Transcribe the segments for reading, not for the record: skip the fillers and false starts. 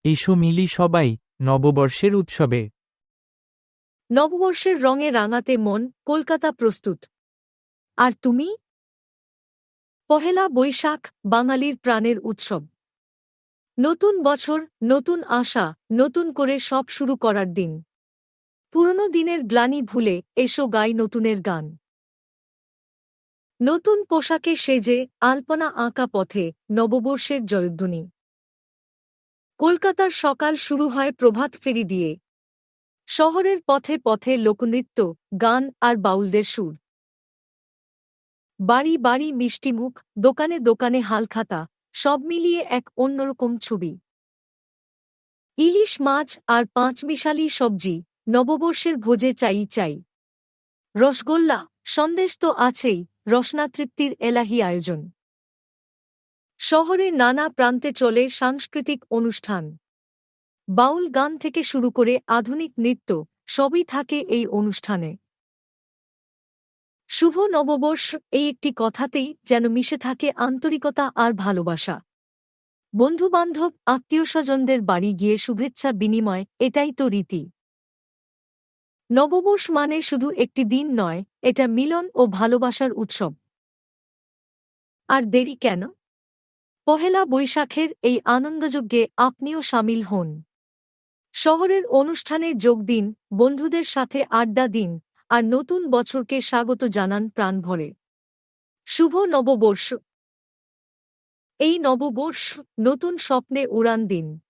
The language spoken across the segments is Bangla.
এসো মিলি সবাই নববর্ষের উৎসবে। নববর্ষের রঙে রাঙাতে মন, কলকাতা প্রস্তুত। আর তুমি? পহেলা বৈশাখ বাঙালির প্রাণের উৎসব। নতুন বছর, নতুন আশা, নতুন করে সব শুরু করার দিন। পুরনো দিনের গ্লানি ভুলে এসো গাই নতুনের গান। নতুন পোশাকে সেজে আলপনা আঁকা পথে নববর্ষের জয়ধ্বনি। কলকাতার সকাল শুরু হয় প্রভাত ফেরি দিয়ে। শহরের পথে পথে লোকনৃত্য, গান আর বাউলদের সুর। বাড়ি বাড়ি মিষ্টিমুখ, দোকানে দোকানে হালখাতা, সব মিলিয়ে এক অন্যরকম ছবি। ইলিশ মাছ আর পাঁচমিশালি সবজি, নববর্ষের ভোজে চাই চাই। রসগোল্লা, সন্দেশ তো আছেই, রসনাতৃপ্তির এলাহি আয়োজন। শহরে নানা প্রান্তে চলে সাংস্কৃতিক অনুষ্ঠান। বাউল গান থেকে শুরু করে আধুনিক নৃত্য, সবই থাকে এই অনুষ্ঠানে। শুভ নববর্ষ এই একটি কথাতেই যেন মিশে থাকে আন্তরিকতা আর ভালোবাসা। বন্ধুবান্ধব, আত্মীয়স্বজনদের বাড়ি গিয়ে শুভেচ্ছা বিনিময়, এটাই তো রীতি। নববর্ষ মানে শুধু একটি দিন নয়, এটা মিলন ও ভালোবাসার উৎসব। আর দেরি কেন? পহেলা বৈশাখের এই আনন্দযজ্ঞে আপনিও শামিল হন। শহরের অনুষ্ঠানে যোগ দিন, বন্ধুদের সাথে আড্ডা দিন, আর নতুন বছরকে স্বাগত জানান প্রাণভরে। শুভ নববর্ষ। এই নববর্ষ নতুন স্বপ্নে উড়ান দিন।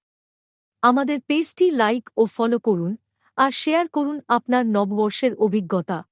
আমাদের পেজটি লাইক ও ফলো করুন, আর শেয়ার করুন আপনার নববর্ষের অভিজ্ঞতা।